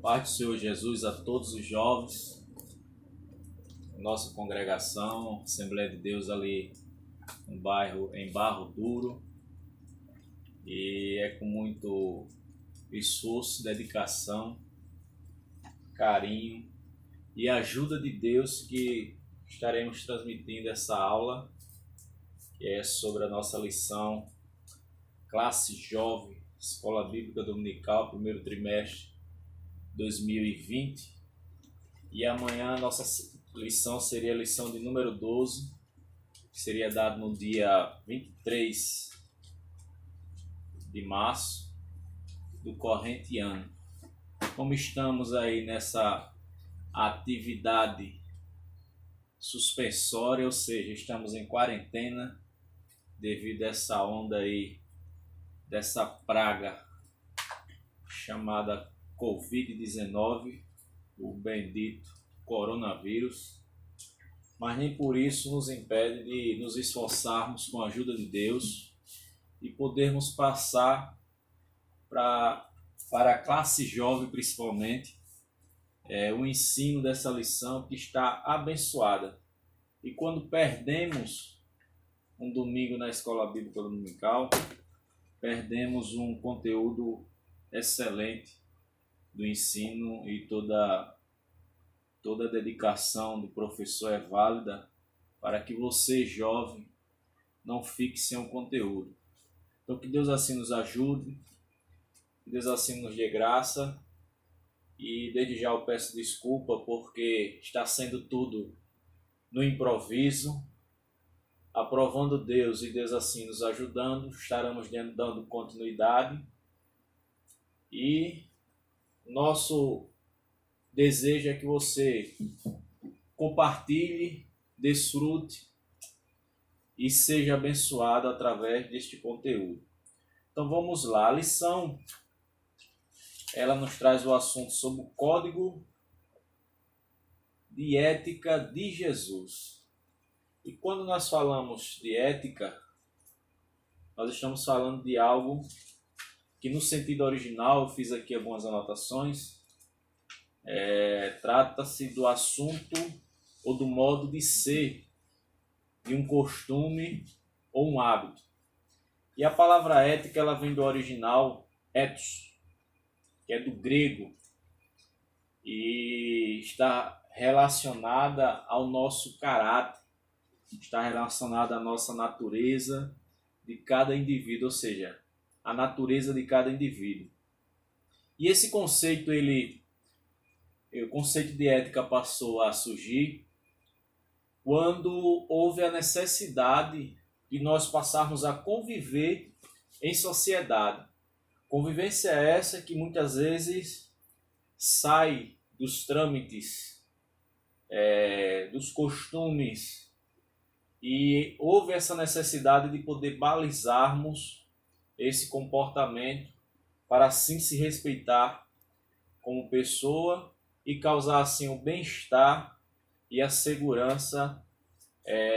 Paz do Senhor Jesus a todos os jovens, nossa congregação, Assembleia de Deus ali no bairro, em Barro Duro. E é com muito esforço, dedicação, carinho e ajuda de Deus que estaremos transmitindo essa aula, que é sobre a nossa lição Classe Jovem, Escola Bíblica Dominical, primeiro trimestre 2020. E amanhã a nossa lição seria a lição de número 12, que seria dada no dia 23 de março do corrente ano. Como estamos aí nessa atividade suspensória, ou seja, estamos em quarentena devido a essa onda aí, dessa praga chamada Covid-19, o bendito coronavírus, mas nem por isso nos impede de nos esforçarmos com a ajuda de Deus e podermos passar para a classe jovem, principalmente, o ensino dessa lição que está abençoada. E quando perdemos um domingo na Escola Bíblica Dominical, perdemos um conteúdo excelente do ensino, e toda a dedicação do professor é válida para que você, jovem, não fique sem o conteúdo. Então, que Deus assim nos ajude, que Deus assim nos dê graça, e desde já eu peço desculpa porque está sendo tudo no improviso. Aprovando Deus e Deus assim nos ajudando, estaremos dando continuidade, e nosso desejo é que você compartilhe, desfrute e seja abençoado através deste conteúdo. Então vamos lá, a lição ela nos traz o assunto sobre o código de ética de Jesus. E quando nós falamos de ética, nós estamos falando de algo que no sentido original, eu fiz aqui algumas anotações, trata-se do assunto ou do modo de ser, de um costume ou um hábito. E a palavra ética ela vem do original ethos, que é do grego, e está relacionada ao nosso caráter, está relacionada à nossa natureza de cada indivíduo, ou seja, a natureza de cada indivíduo. E esse conceito, o conceito de ética passou a surgir quando houve a necessidade de nós passarmos a conviver em sociedade. Convivência essa que muitas vezes sai dos trâmites, dos costumes, e houve essa necessidade de poder balizarmos esse comportamento para assim se respeitar como pessoa e causar assim o bem-estar e a segurança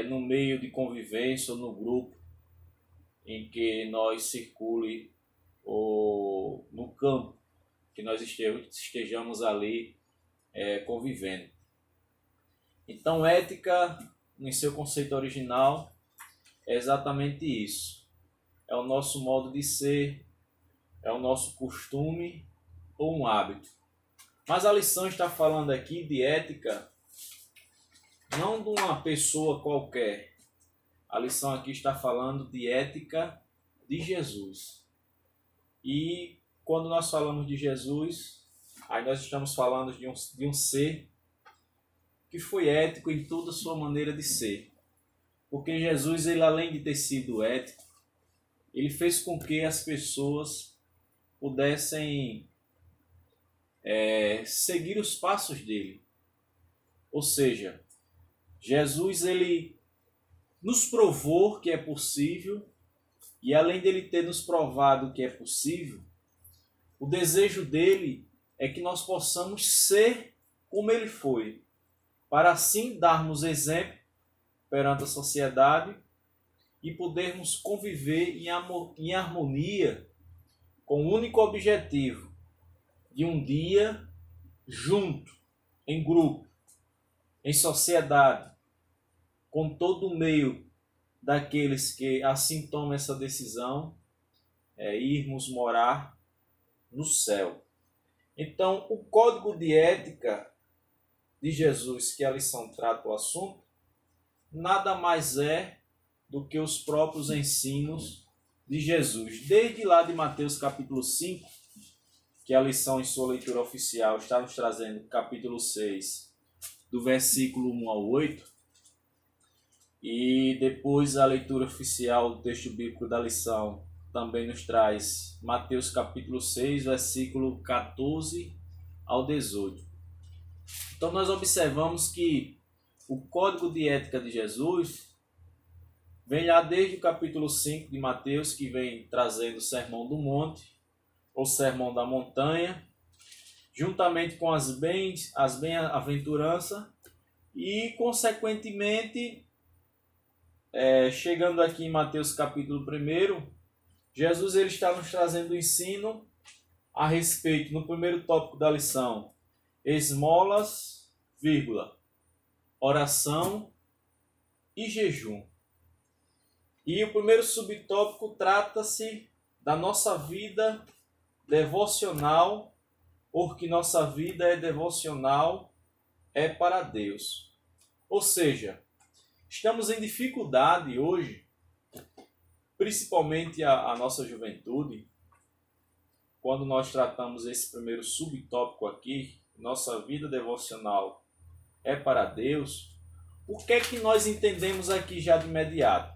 no meio de convivência ou no grupo em que nós circule, ou no campo que nós estejamos ali convivendo. Então, ética, em seu conceito original, é exatamente isso. É o nosso modo de ser, é o nosso costume ou um hábito. Mas a lição está falando aqui de ética, não de uma pessoa qualquer. A lição aqui está falando de ética de Jesus. E quando nós falamos de Jesus, aí nós estamos falando de um ser que foi ético em toda a sua maneira de ser. Porque Jesus, ele além de ter sido ético, ele fez com que as pessoas pudessem seguir os passos dele. Ou seja, Jesus ele nos provou que é possível, e além dele ter nos provado que é possível, o desejo dele é que nós possamos ser como ele foi, para assim darmos exemplo perante a sociedade e podermos conviver em harmonia, com o único objetivo de um dia junto, em grupo, em sociedade, com todo o meio daqueles que assim tomam essa decisão, é irmos morar no céu. Então, o código de ética de Jesus, que a lição trata o assunto, nada mais é do que os próprios ensinos de Jesus. Desde lá de Mateus capítulo 5, que a lição em sua leitura oficial está nos trazendo capítulo 6, do versículo 1 ao 8, e depois a leitura oficial do texto bíblico da lição também nos traz Mateus capítulo 6, versículo 14 ao 18. Então nós observamos que o código de ética de Jesus vem lá desde o capítulo 5 de Mateus, que vem trazendo o Sermão do Monte, ou Sermão da Montanha, juntamente com as bem-aventuranças, e consequentemente, chegando aqui em Mateus capítulo 1, Jesus ele está nos trazendo o ensino a respeito, no primeiro tópico da lição, esmolas, oração e jejum. E o primeiro subtópico trata-se da nossa vida devocional, porque nossa vida é devocional, é para Deus. Ou seja, estamos em dificuldade hoje, principalmente a nossa juventude, quando nós tratamos esse primeiro subtópico aqui, nossa vida devocional é para Deus. O que é que nós entendemos aqui já de imediato?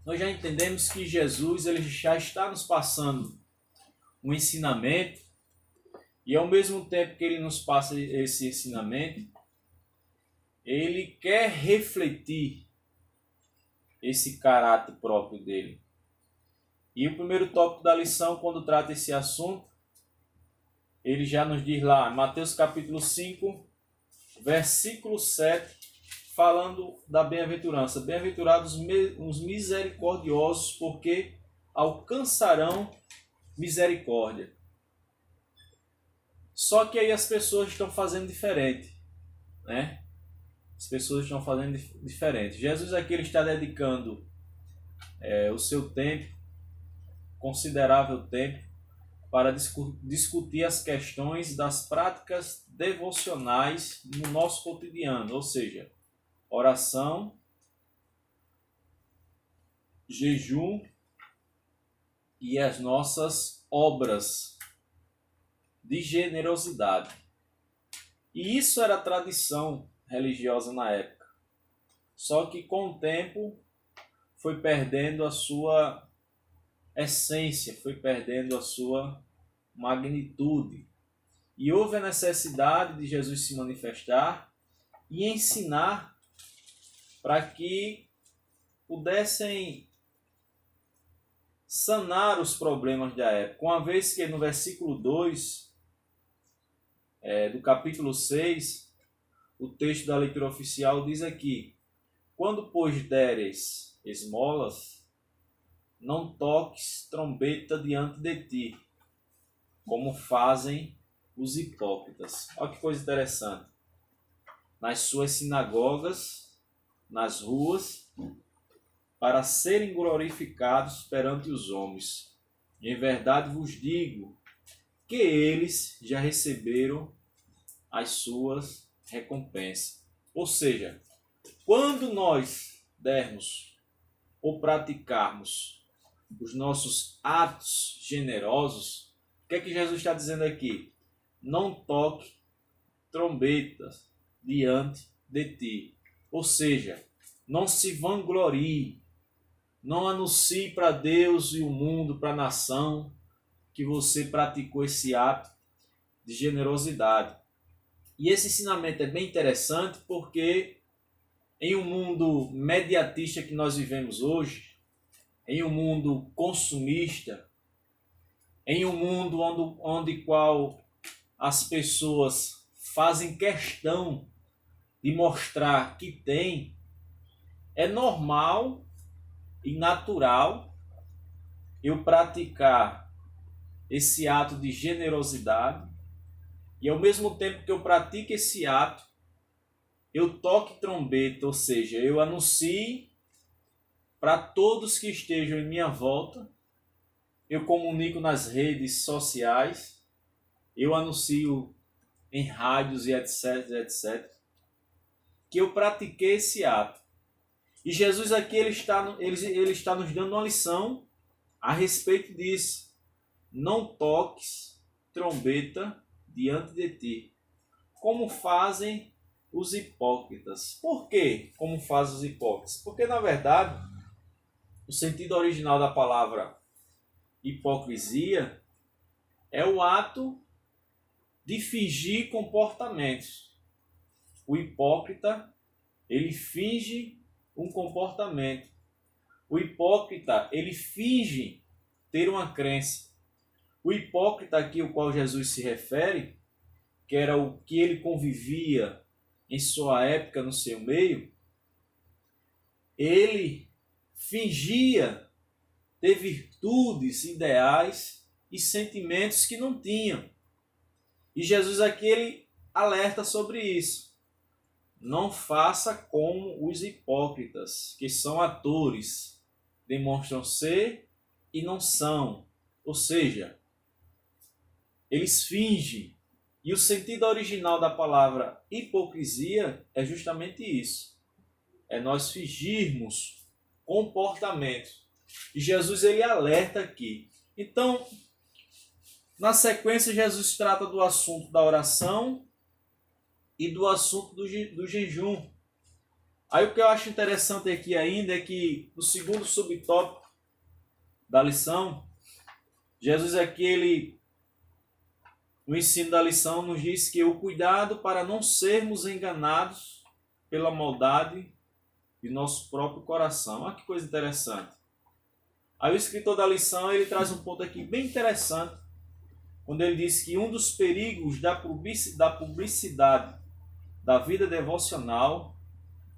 Nós já entendemos que Jesus ele já está nos passando um ensinamento, e ao mesmo tempo que ele nos passa esse ensinamento, ele quer refletir esse caráter próprio dele. E o primeiro tópico da lição, quando trata esse assunto, ele já nos diz lá, Mateus capítulo 5, versículo 7, falando da bem-aventurança. Bem-aventurados os misericordiosos, porque alcançarão misericórdia. Só que aí as pessoas estão fazendo diferente, né? As pessoas estão fazendo diferente. Jesus aqui ele está dedicando o seu tempo, considerável tempo, para discutir as questões das práticas devocionais no nosso cotidiano, ou seja, oração, jejum e as nossas obras de generosidade. E isso era tradição religiosa na época. Só que com o tempo foi perdendo a sua essência, foi perdendo a sua magnitude. E houve a necessidade de Jesus se manifestar e ensinar para que pudessem sanar os problemas da época. Uma vez que no versículo 2 do capítulo 6, o texto da leitura oficial diz aqui: quando, pois, deres esmolas, não toques trombeta diante de ti, como fazem os hipócritas. Olha que coisa interessante. Nas suas sinagogas, nas ruas, para serem glorificados perante os homens. Em verdade vos digo que eles já receberam as suas recompensas. Ou seja, quando nós dermos ou praticarmos os nossos atos generosos, o que é que Jesus está dizendo aqui? Não toque trombetas diante de ti. Ou seja, não se vanglorie, não anuncie para Deus e o mundo, para a nação, que você praticou esse ato de generosidade. E esse ensinamento é bem interessante porque em um mundo mediatista que nós vivemos hoje, em um mundo consumista, em um mundo onde qual as pessoas fazem questão de mostrar que tem, é normal e natural eu praticar esse ato de generosidade, e ao mesmo tempo que eu pratico esse ato, eu toque trombeta, ou seja, eu anuncie para todos que estejam em minha volta, eu comunico nas redes sociais, eu anuncio em rádios e etc, etc, que eu pratiquei esse ato. E Jesus aqui ele está nos dando uma lição a respeito disso. Não toques trombeta diante de ti, como fazem os hipócritas. Por quê? Como fazem os hipócritas? Porque, na verdade, o sentido original da palavra hipocrisia é o ato de fingir comportamentos. O hipócrita, ele finge um comportamento. O hipócrita, ele finge ter uma crença. O hipócrita aqui, ao qual Jesus se refere, que era o que ele convivia em sua época no seu meio, ele fingia ter virtudes, ideais e sentimentos que não tinham. E Jesus aqui ele alerta sobre isso. Não faça como os hipócritas, que são atores, demonstram ser e não são. Ou seja, eles fingem. E o sentido original da palavra hipocrisia é justamente isso. É nós fingirmos comportamentos. E Jesus ele alerta aqui. Então, na sequência, Jesus trata do assunto da oração e do assunto do jejum. Aí o que eu acho interessante aqui ainda é que no segundo subtópico da lição, Jesus aqui, no ensino da lição, nos diz que o cuidado para não sermos enganados pela maldade de nosso próprio coração. Olha que coisa interessante. Aí o escritor da lição ele traz um ponto aqui bem interessante, quando ele diz que um dos perigos da publicidade da vida devocional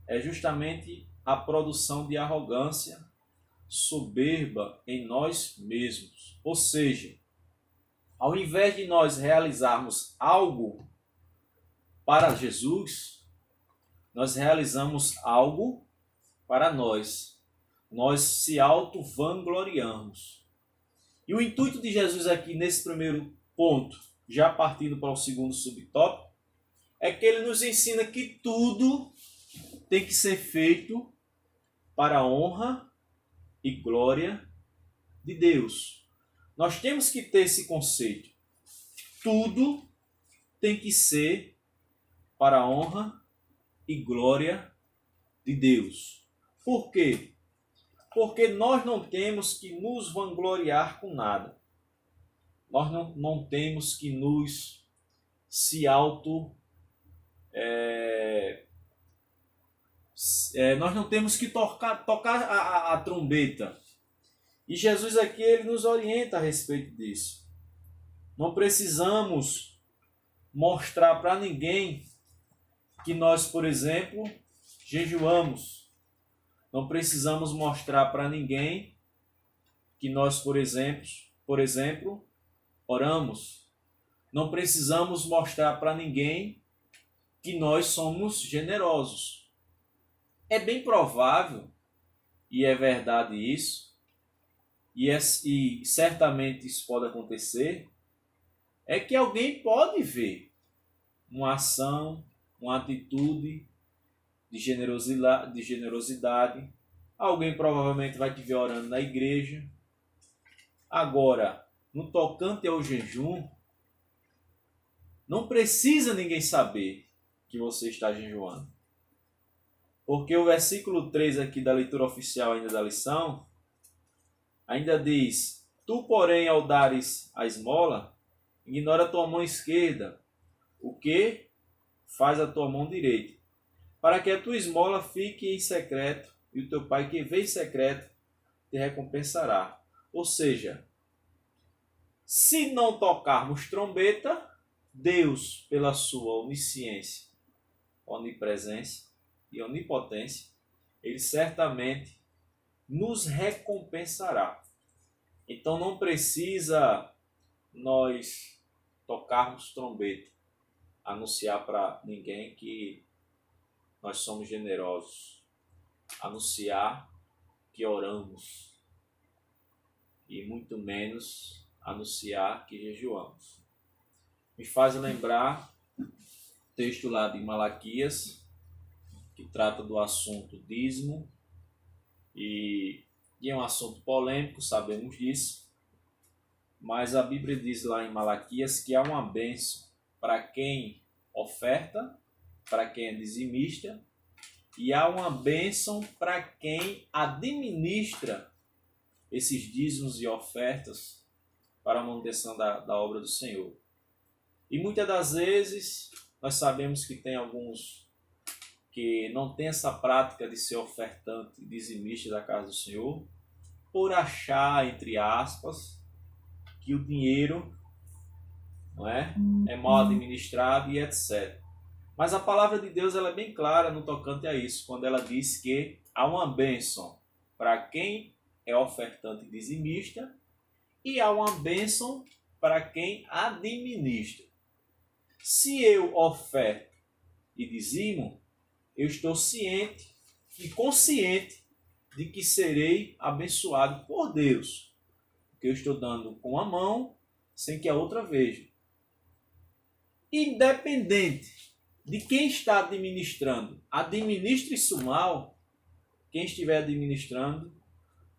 é justamente a produção de arrogância, soberba em nós mesmos. Ou seja, ao invés de nós realizarmos algo para Jesus, nós realizamos algo para nós. Nós se auto-vangloriamos. E o intuito de Jesus aqui nesse primeiro ponto, já partindo para o segundo subtópico, é que ele nos ensina que tudo tem que ser feito para a honra e glória de Deus. Nós temos que ter esse conceito. Tudo tem que ser para a honra e glória de Deus. Por quê? Porque nós não temos que nos vangloriar com nada. Nós não temos que nos se auto... nós não temos que tocar a trombeta. E Jesus aqui ele nos orienta a respeito disso. Não precisamos mostrar para ninguém que nós, por exemplo, jejuamos. Não precisamos mostrar para ninguém que nós, por exemplo, oramos. Não precisamos mostrar para ninguém que nós somos generosos. É bem provável, e é verdade isso, e certamente isso pode acontecer, é que alguém pode ver uma ação, uma atitude de generosidade. Alguém provavelmente vai te ver orando na igreja. Agora, no tocante ao jejum, não precisa ninguém saber que você está jejuando. Porque o versículo 3 aqui da leitura oficial ainda da lição, ainda diz: Tu, porém, ao dares a esmola, ignora a tua mão esquerda, o que faz a tua mão direita, para que a tua esmola fique em secreto, e o teu pai que vê em secreto te recompensará. Ou seja, se não tocarmos trombeta, Deus, pela sua onisciência, onipresença e onipotência, ele certamente nos recompensará. Então não precisa nós tocarmos trombeta. anunciar para ninguém que nós somos generosos, anunciar que oramos e muito menos anunciar que jejuamos. Me faz lembrar o texto lá de Malaquias, que trata do assunto dízimo, e é um assunto polêmico, sabemos disso, mas a Bíblia diz lá em Malaquias que há uma bênção para quem oferta, para quem é dizimista, e há uma bênção para quem administra esses dízimos e ofertas para a manutenção da obra do Senhor. E muitas das vezes nós sabemos que tem alguns que não tem essa prática de ser ofertante e dizimista da casa do Senhor, por achar, entre aspas, que o dinheiro não é mal administrado e etc. Mas a palavra de Deus ela é bem clara no tocante a isso, quando ela diz que há uma bênção para quem é ofertante e dizimista e há uma bênção para quem administra. Se eu oferto e dizimo, eu estou ciente e consciente de que serei abençoado por Deus, porque eu estou dando com a mão sem que a outra veja. Independente de quem está administrando, administre isso mal, quem estiver administrando,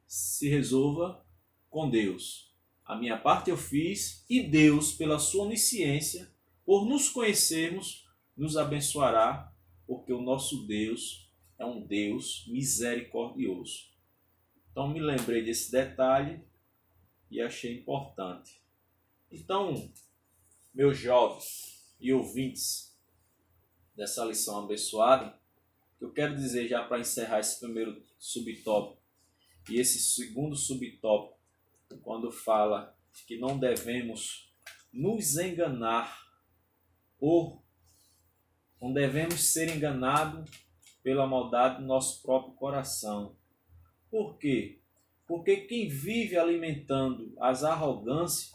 se resolva com Deus. A minha parte eu fiz e Deus, pela sua onisciência, por nos conhecermos, nos abençoará, porque o nosso Deus é um Deus misericordioso. Então me lembrei desse detalhe e achei importante. Então, meus jovens e ouvintes dessa lição abençoada, eu quero dizer já para encerrar esse primeiro subtópico e esse segundo subtópico, quando fala que não devemos nos enganar ou não devemos ser enganados pela maldade do nosso próprio coração. Por quê? Porque quem vive alimentando as arrogâncias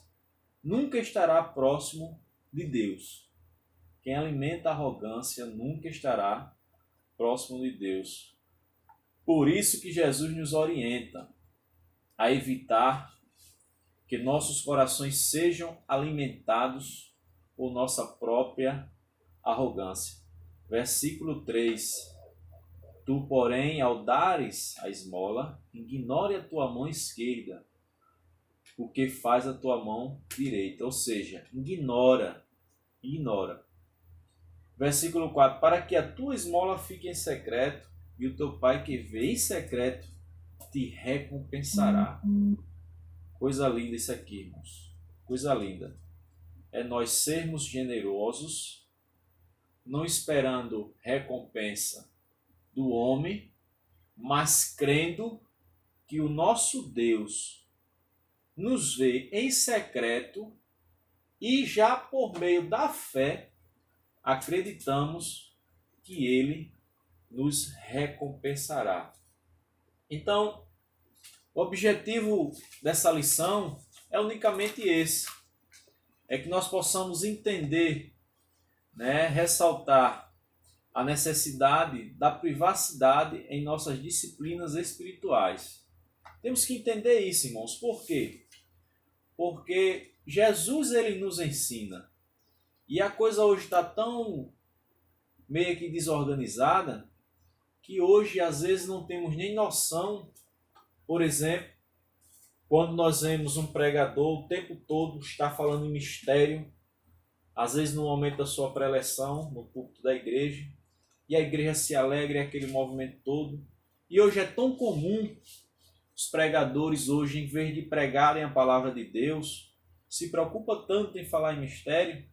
nunca estará próximo de Deus. Quem alimenta a arrogância nunca estará próximo de Deus. Por isso que Jesus nos orienta a evitar que nossos corações sejam alimentados por nossa própria arrogância. Versículo 3. Tu, porém, ao dares a esmola, ignore a tua mão esquerda, o que faz a tua mão direita. Ou seja, ignora. Versículo 4. Para que a tua esmola fique em secreto, e o teu pai que vê em secreto te recompensará. Coisa linda isso aqui, irmãos. Coisa linda. É nós sermos generosos, não esperando recompensa do homem, mas crendo que o nosso Deus nos vê em secreto e já por meio da fé acreditamos que Ele nos recompensará. Então, o objetivo dessa lição é unicamente esse, é que nós possamos entender, ressaltar a necessidade da privacidade em nossas disciplinas espirituais. Temos que entender isso, irmãos. Por quê? Porque Jesus ele nos ensina. E a coisa hoje está tão meio que desorganizada que hoje às vezes não temos nem noção. Por exemplo, quando nós vemos um pregador o tempo todo está falando em mistério, às vezes no momento da sua preleção, no púlpito da igreja, e a igreja se alegra, aquele movimento todo. E hoje é tão comum os pregadores hoje, em vez de pregarem a palavra de Deus, se preocupam tanto em falar em mistério.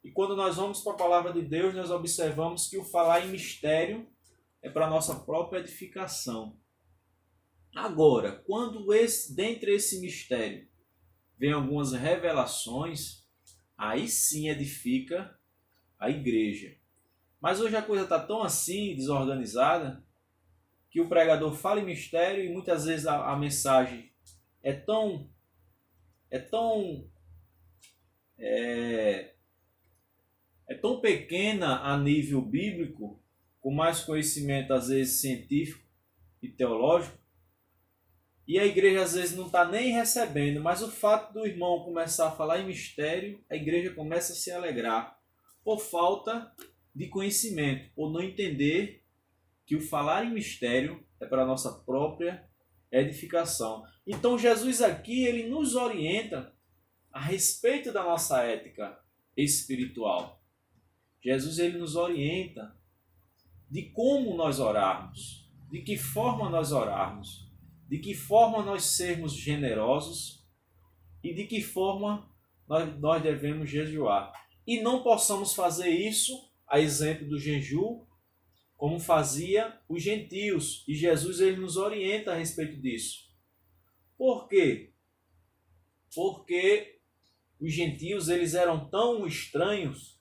E quando nós vamos para a palavra de Deus, nós observamos que o falar em mistério é para a nossa própria edificação. Agora, quando dentre esse mistério vem algumas revelações, aí sim edifica a igreja. Mas hoje a coisa está tão assim, desorganizada, que o pregador fala em mistério e muitas vezes a mensagem é tão tão pequena a nível bíblico, com mais conhecimento às vezes científico e teológico, e a igreja às vezes não está nem recebendo, mas o fato do irmão começar a falar em mistério, a igreja começa a se alegrar, por falta de conhecimento, por não entender que o falar em mistério é para a nossa própria edificação. Então Jesus aqui, ele nos orienta a respeito da nossa ética espiritual. Jesus, ele nos orienta de como nós orarmos, de que forma nós orarmos, de que forma nós sermos generosos e de que forma nós devemos jejuar. E não possamos fazer isso, a exemplo do jejum, como fazia os gentios. E Jesus, ele nos orienta a respeito disso. Por quê? Porque os gentios, eles eram tão estranhos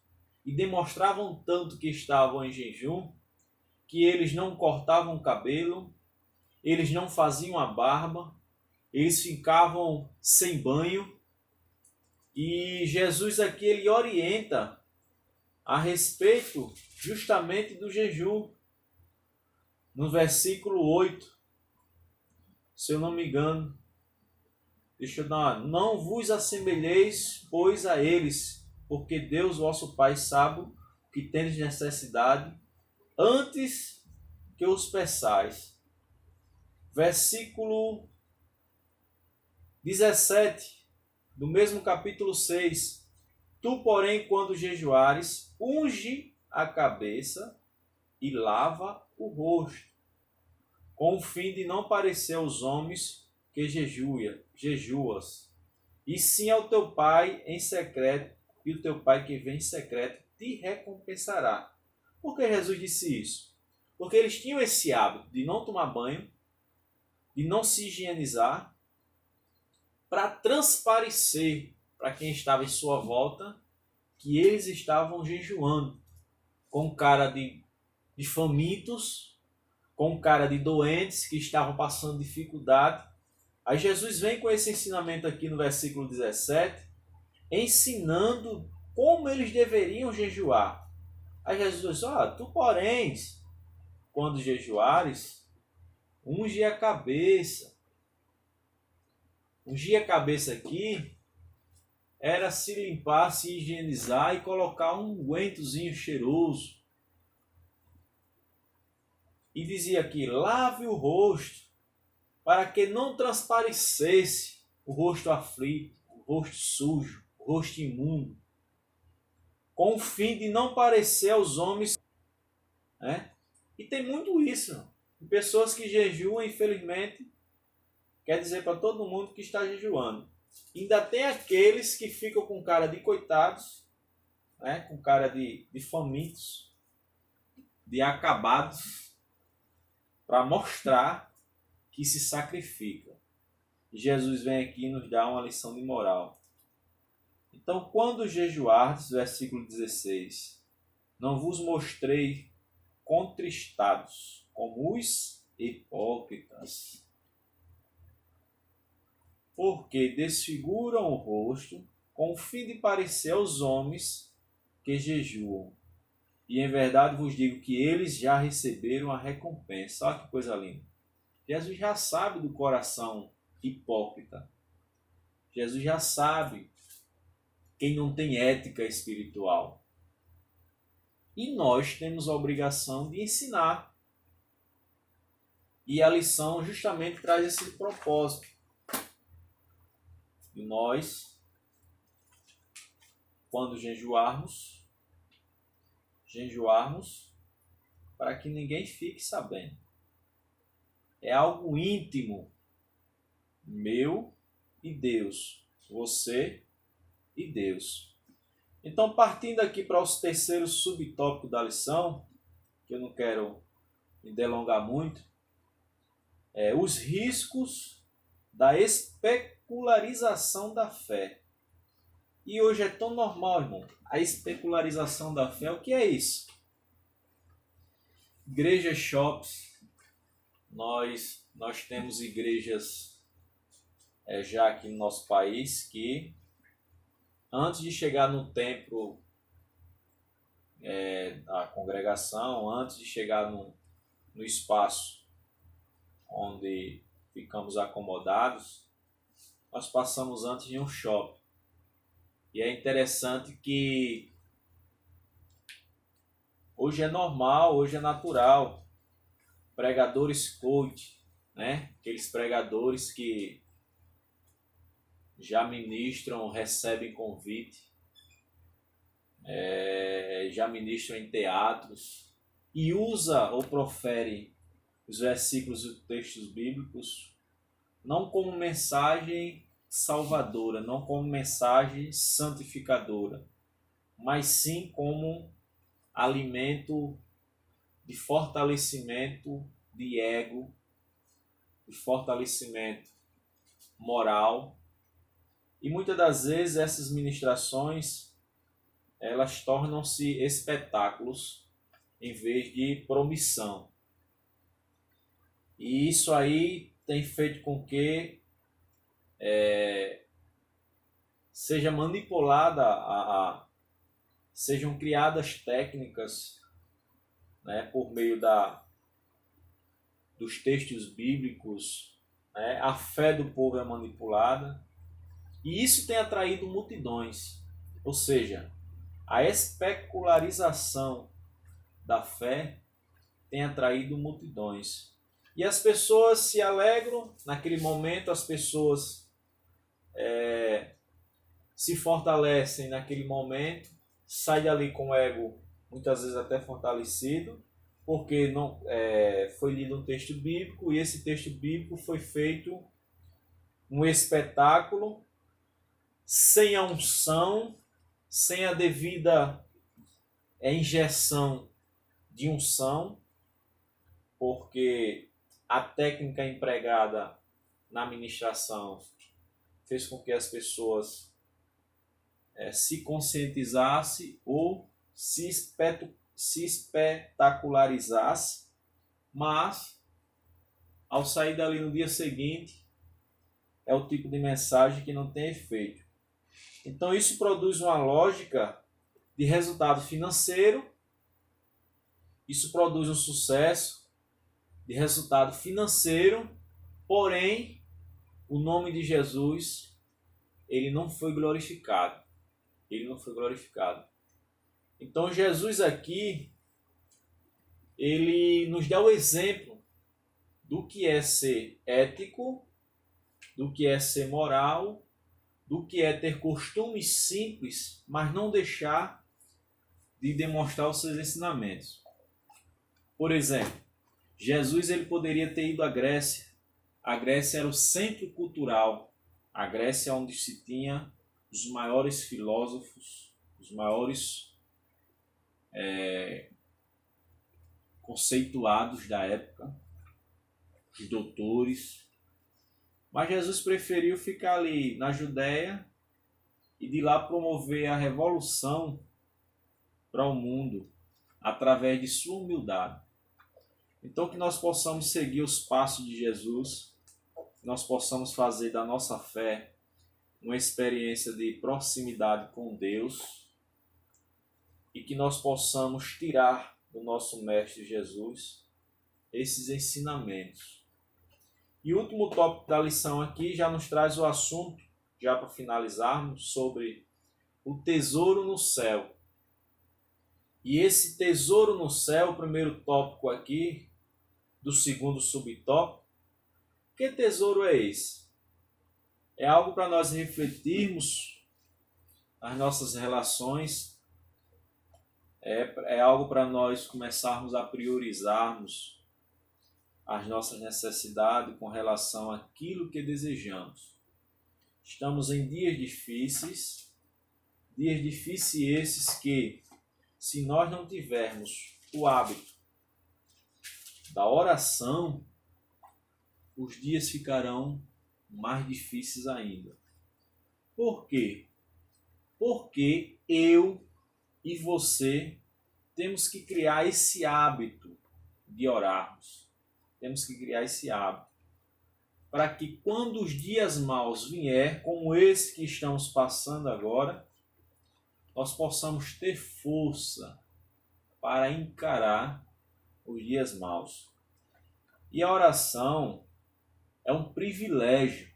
e demonstravam tanto que estavam em jejum, que eles não cortavam o cabelo, eles não faziam a barba, eles ficavam sem banho. E Jesus aqui, ele orienta a respeito justamente do jejum. No versículo 8, se eu não me engano, deixa eu dar uma... Não vos assemelheis, pois, a eles, porque Deus, vosso Pai, sabe o que tendes necessidade, antes que os peçais. Versículo 17, do mesmo capítulo 6. Tu, porém, quando jejuares, unge a cabeça e lava o rosto, com o fim de não parecer aos homens que jejuas, e sim ao teu Pai em secreto, e o teu Pai que vem em secreto te recompensará. Por que Jesus disse isso? Porque eles tinham esse hábito de não tomar banho, de não se higienizar, para transparecer para quem estava em sua volta que eles estavam jejuando, com cara de famintos, com cara de doentes que estavam passando dificuldade. Aí Jesus vem com esse ensinamento aqui no versículo 17, ensinando como eles deveriam jejuar. Aí Jesus diz, tu porém, quando jejuares, unge a cabeça. Ungir a cabeça aqui era se limpar, se higienizar e colocar um ungüentozinho cheiroso. E dizia aqui, lave o rosto, para que não transparecesse o rosto aflito, o rosto sujo, o rosto imundo, com o fim de não parecer aos homens. E tem muito isso. Pessoas que jejuam, infelizmente, quer dizer para todo mundo que está jejuando. Ainda tem aqueles que ficam com cara de coitados, com cara de famintos, de acabados, para mostrar que se sacrifica. Jesus vem aqui e nos dá uma lição de moral. Então, quando jejuardes, versículo 16, não vos mostrei contristados, como os hipócritas, porque desfiguram o rosto, com o fim de parecer aos homens que jejuam. E em verdade vos digo que eles já receberam a recompensa. Olha que coisa linda. Jesus já sabe do coração hipócrita. Jesus já sabe quem não tem ética espiritual. E nós temos a obrigação de ensinar. E a lição justamente traz esse propósito. E nós, quando jejuarmos para que ninguém fique sabendo. É algo íntimo, meu e Deus, você e Deus. Então, partindo aqui para os terceiros subtópicos da lição, que eu não quero me delongar muito, os riscos da especularização da fé. E hoje é tão normal, irmão, a especularização da fé. O que é isso? Igrejas shops. Nós temos igrejas já aqui no nosso país que, antes de chegar no templo da congregação, antes de chegar no espaço onde ficamos acomodados, nós passamos antes em um shopping. E é interessante que hoje é normal, hoje é natural, pregadores coach, né? Aqueles pregadores que já ministram, recebem convite, já ministram em teatros e usa ou profere os versículos e textos bíblicos não como mensagem salvadora, não como mensagem santificadora, mas sim como alimento de fortalecimento de ego, de fortalecimento moral. E muitas das vezes essas ministrações, elas tornam-se espetáculos em vez de promissão. E isso aí tem feito com que seja manipulada, sejam criadas técnicas, né, por meio dos textos bíblicos, né, a fé do povo é manipulada, e isso tem atraído multidões. Ou seja, a especularização da fé tem atraído multidões. E as pessoas se alegram naquele momento, as pessoas se fortalecem naquele momento, saem dali com o ego muitas vezes até fortalecido, porque não foi lido um texto bíblico e esse texto bíblico foi feito um espetáculo sem a unção, sem a devida injeção de unção, porque a técnica empregada na ministração fez com que as pessoas se conscientizassem ou se espetacularizassem, mas ao sair dali no dia seguinte é o tipo de mensagem que não tem efeito. Então isso produz uma lógica de resultado financeiro, isso produz um sucesso de resultado financeiro, porém o nome de Jesus, ele não foi glorificado. Ele não foi glorificado. Então Jesus aqui, ele nos dá o exemplo do que é ser ético, do que é ser moral, do que é ter costumes simples, mas não deixar de demonstrar os seus ensinamentos. Por exemplo, Jesus ele poderia ter ido à Grécia. A Grécia era o centro cultural. A Grécia é onde se tinha os maiores filósofos, os maiores conceituados da época, os doutores. Mas Jesus preferiu ficar ali na Judéia e de lá promover a revolução para o mundo através de sua humildade. Então que nós possamos seguir os passos de Jesus, que nós possamos fazer da nossa fé uma experiência de proximidade com Deus e que nós possamos tirar do nosso Mestre Jesus esses ensinamentos. E o último tópico da lição aqui já nos traz o assunto, já para finalizarmos, sobre o tesouro no céu. E esse tesouro no céu, o primeiro tópico aqui, do segundo subtópico, que tesouro é esse? É algo para nós refletirmos as nossas relações, é algo para nós começarmos a priorizarmos as nossas necessidades com relação àquilo que desejamos. Estamos em dias difíceis esses que, se nós não tivermos o hábito da oração, os dias ficarão mais difíceis ainda. Por quê? Porque eu e você temos que criar esse hábito de orarmos. Temos que criar esse hábito. Para que quando os dias maus vier, como esse que estamos passando agora, nós possamos ter força para encarar os dias maus. E a oração é um privilégio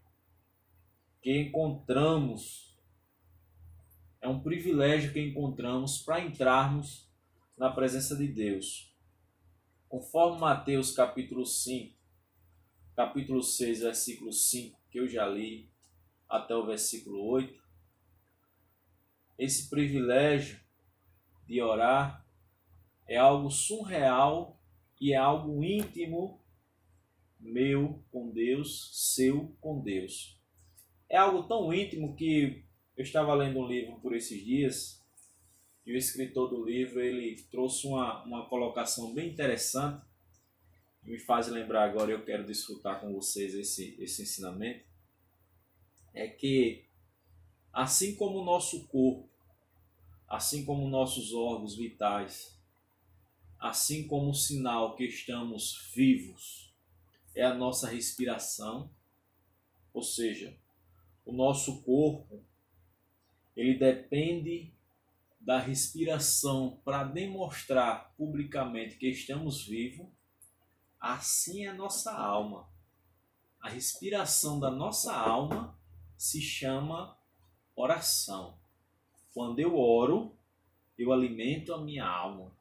que encontramos, para entrarmos na presença de Deus. Conforme Mateus capítulo 5, capítulo 6, versículo 5, que eu já li, até o versículo 8, esse privilégio de orar é algo surreal e é algo íntimo, meu com Deus, seu com Deus. É algo tão íntimo que eu estava lendo um livro por esses dias e o escritor do livro ele trouxe uma colocação bem interessante que me faz lembrar agora e eu quero desfrutar com vocês esse ensinamento. É que assim como o nosso corpo, assim como nossos órgãos vitais, assim como o sinal que estamos vivos é a nossa respiração, ou seja, o nosso corpo, ele depende da respiração para demonstrar publicamente que estamos vivos, assim é a nossa alma. A respiração da nossa alma se chama oração. Quando eu oro, eu alimento a minha alma.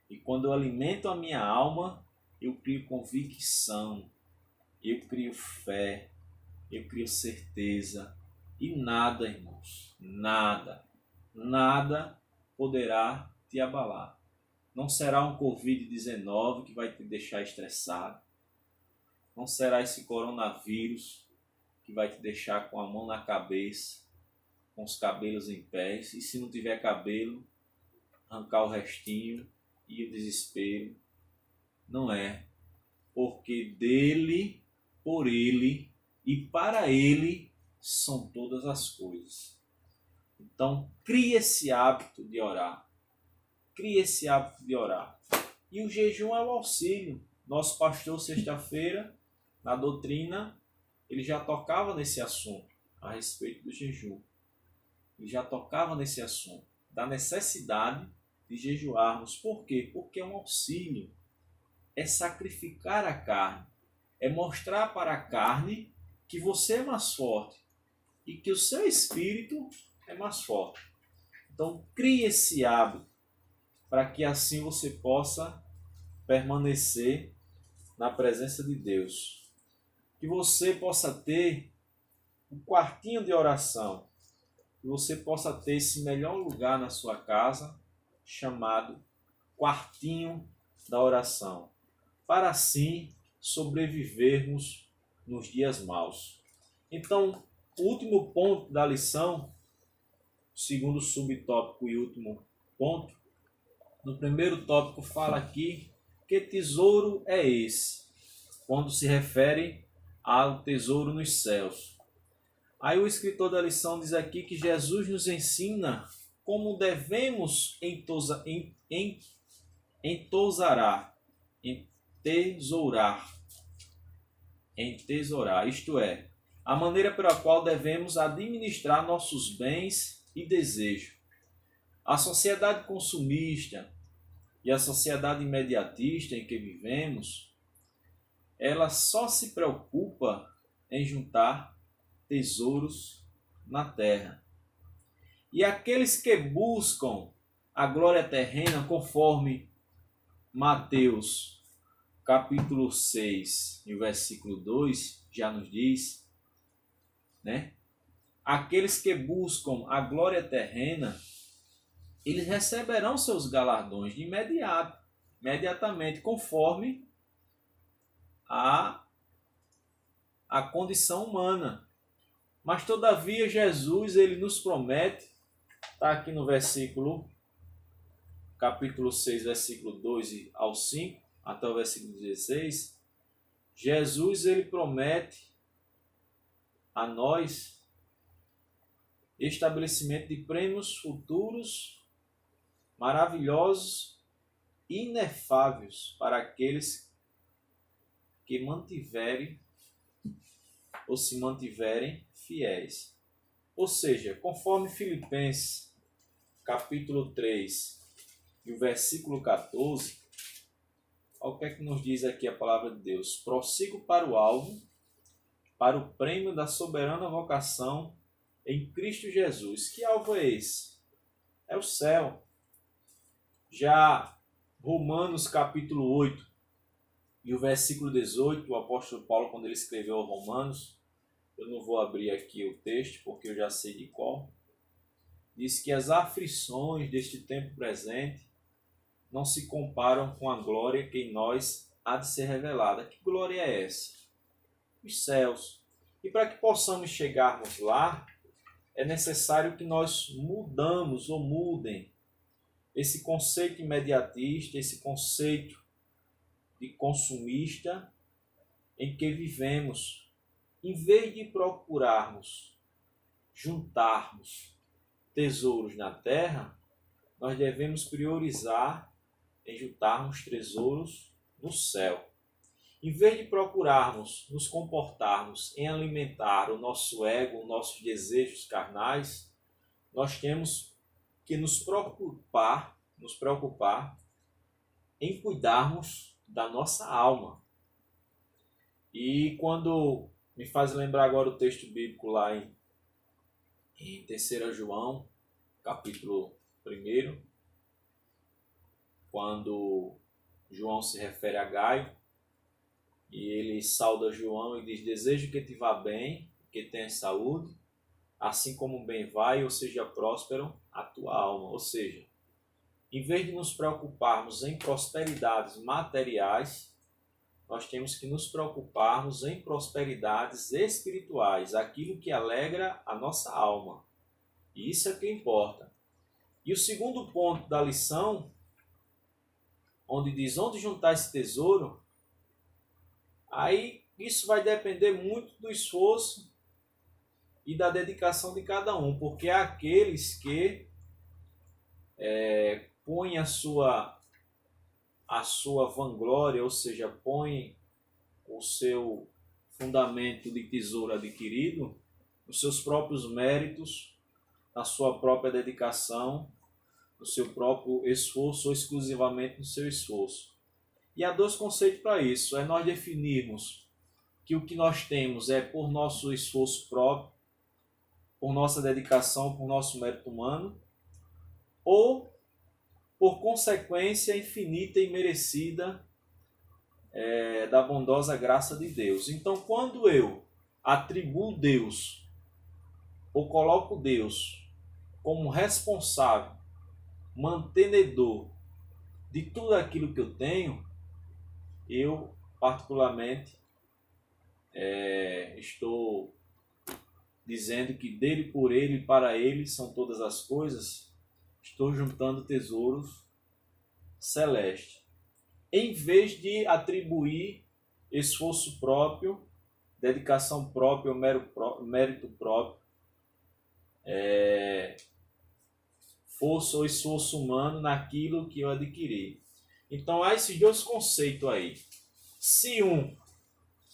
E quando eu alimento a minha alma, eu crio convicção, eu crio fé, eu crio certeza. E nada, irmãos, nada poderá te abalar. Não será um Covid-19 que vai te deixar estressado. Não será esse coronavírus que vai te deixar com a mão na cabeça, com os cabelos em pés. E se não tiver cabelo, arrancar o restinho e o desespero. Não é. Porque dele, por ele e para ele são todas as coisas. Então, crie esse hábito de orar. Crie esse hábito de orar. E o jejum é o auxílio. Nosso pastor, sexta-feira, na doutrina, ele já tocava nesse assunto, a respeito do jejum. Ele já tocava nesse assunto, da necessidade de jejuarmos. Por quê? Porque é um auxílio. É sacrificar a carne. É mostrar para a carne que você é mais forte e que o seu espírito é mais forte. Então, crie esse hábito para que assim você possa permanecer na presença de Deus. Que você possa ter um quartinho de oração. Que você possa ter esse melhor lugar na sua casa, chamado quartinho da oração. Para assim sobrevivermos nos dias maus. Então, o último ponto da lição, segundo subtópico e último ponto, no primeiro tópico fala aqui que tesouro é esse, quando se refere ao tesouro nos céus. Aí o escritor da lição diz aqui que Jesus nos ensina como devemos entesourar, isto é, a maneira pela qual devemos administrar nossos bens e desejos. A sociedade consumista e a sociedade imediatista em que vivemos, ela só se preocupa em juntar tesouros na terra. E aqueles que buscam a glória terrena, conforme Mateus capítulo 6 e o versículo 2 já nos diz, né? Aqueles que buscam a glória terrena, eles receberão seus galardões de imediatamente, conforme a condição humana. Mas todavia Jesus, ele nos promete, está aqui no versículo, capítulo 6, versículo 2 ao 5, até o versículo 16, Jesus, ele promete a nós estabelecimento de prêmios futuros maravilhosos e inefáveis para aqueles que mantiverem ou se mantiverem fiéis. Ou seja, conforme Filipenses capítulo 3 e o versículo 14, olha o que é que nos diz aqui a palavra de Deus. Prossigo para o alvo, para o prêmio da soberana vocação em Cristo Jesus. Que alvo é esse? É o céu. Já Romanos capítulo 8 e o versículo 18, o apóstolo Paulo, quando ele escreveu aos Romanos, eu não vou abrir aqui o texto porque eu já sei de qual, diz que as aflições deste tempo presente não se comparam com a glória que em nós há de ser revelada. Que glória é essa? Os céus. E para que possamos chegarmos lá, é necessário que nós mudem esse conceito imediatista, esse conceito de consumista em que vivemos. Em vez de procurarmos juntarmos tesouros na terra, nós devemos priorizar em juntarmos tesouros no céu. Em vez de procurarmos nos comportarmos em alimentar o nosso ego, os nossos desejos carnais, nós temos que nos preocupar em cuidarmos da nossa alma. E quando me faz lembrar agora o texto bíblico lá em 3 João, capítulo 1, quando João se refere a Gaio, e ele sauda João e diz: desejo que te vá bem, que tenha saúde, assim como bem vai, ou seja, próspero a tua alma. Ou seja, em vez de nos preocuparmos em prosperidades materiais, nós temos que nos preocuparmos em prosperidades espirituais, aquilo que alegra a nossa alma. E isso é que importa. E o segundo ponto da lição, onde diz onde juntar esse tesouro, aí isso vai depender muito do esforço e da dedicação de cada um, porque há aqueles que põem a sua vanglória, ou seja, põem o seu fundamento de tesouro adquirido nos seus próprios méritos, na sua própria dedicação, no seu próprio esforço ou exclusivamente no seu esforço. E há dois conceitos para isso. É nós definirmos que o que nós temos é por nosso esforço próprio, por nossa dedicação, por nosso mérito humano, ou por consequência infinita e merecida da bondosa graça de Deus. Então, quando eu atribuo Deus, ou coloco Deus como responsável, mantenedor de tudo aquilo que eu tenho, eu particularmente estou dizendo que dele, por ele e para ele são todas as coisas, estou juntando tesouros celestes. Em vez de atribuir esforço próprio, dedicação própria, mérito próprio, força ou esforço humano naquilo que eu adquiri. Então há esses dois conceitos aí. Se um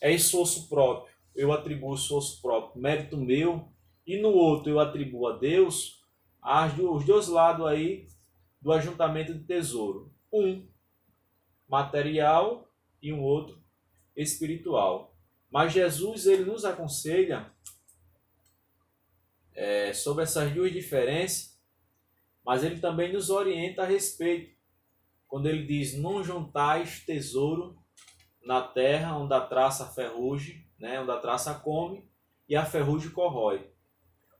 é esforço próprio, eu atribuo esforço próprio, mérito meu, e no outro eu atribuo a Deus, há os dois lados aí do ajuntamento de tesouro. Um material e um outro espiritual. Mas Jesus ele nos aconselha sobre essas duas diferenças, mas ele também nos orienta a respeito, quando ele diz: não juntais tesouro na terra, onde a traça ferrugem, onde a traça come e a ferrugem corrói.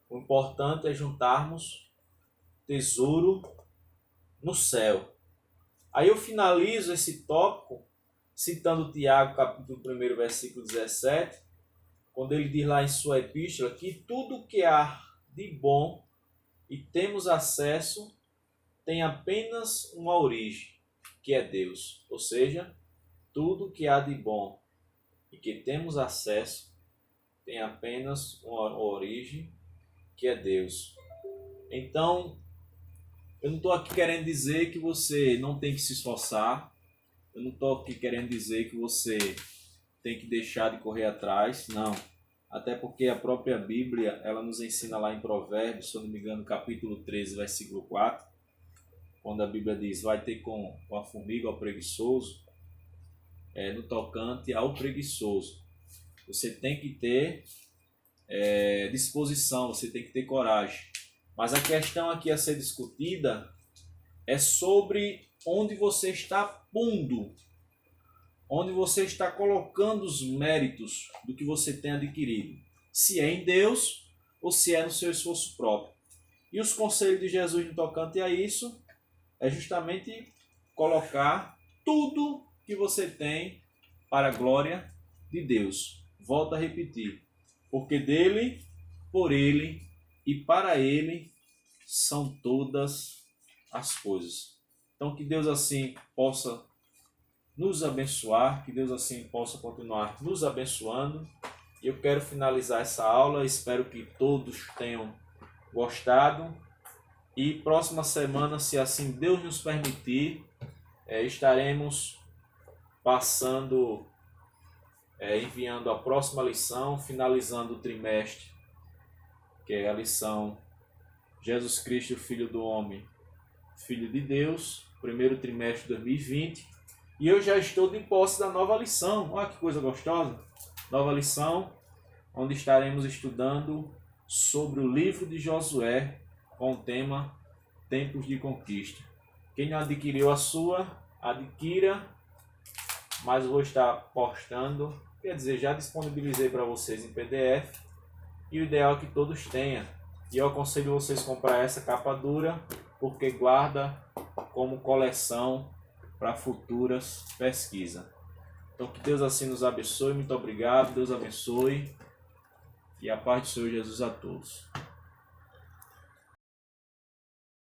O importante é juntarmos tesouro no céu. Aí eu finalizo esse tópico citando Tiago, capítulo 1, versículo 17, quando ele diz lá em sua epístola que tudo que há de bom e temos acesso tem apenas uma origem, que é Deus. Ou seja, tudo que há de bom e que temos acesso tem apenas uma origem, que é Deus. Então, eu não estou aqui querendo dizer que você não tem que se esforçar, eu não estou aqui querendo dizer que você tem que deixar de correr atrás, não. Até porque a própria Bíblia, ela nos ensina lá em Provérbios, se eu não me engano, capítulo 13, versículo 4, quando a Bíblia diz vai ter com a formiga ao preguiçoso, no tocante ao preguiçoso. Você tem que ter disposição, você tem que ter coragem. Mas a questão aqui a ser discutida é sobre onde você está pondo, onde você está colocando os méritos do que você tem adquirido. Se é em Deus ou se é no seu esforço próprio. E os conselhos de Jesus no tocante a isso é justamente colocar tudo que você tem para a glória de Deus. Volto a repetir. Porque dele, por ele e para ele são todas as coisas. Então que Deus assim possa nos abençoar, que Deus assim possa continuar nos abençoando. Eu quero finalizar essa aula, espero que todos tenham gostado. E próxima semana, se assim Deus nos permitir, estaremos passando, enviando a próxima lição, finalizando o trimestre, que é a lição Jesus Cristo, Filho do Homem, Filho de Deus, primeiro trimestre de 2020. E eu já estou de posse da nova lição. Olha que coisa gostosa! Nova lição, onde estaremos estudando sobre o livro de Josué, com o tema Tempos de Conquista. Quem não adquiriu a sua, adquira, mas eu vou estar postando, quer dizer, já disponibilizei para vocês em PDF, e o ideal é que todos tenham. E eu aconselho vocês a comprar essa capa dura, porque guarda como coleção para futuras pesquisas. Então que Deus assim nos abençoe, muito obrigado, Deus abençoe, e a paz do Senhor Jesus a todos.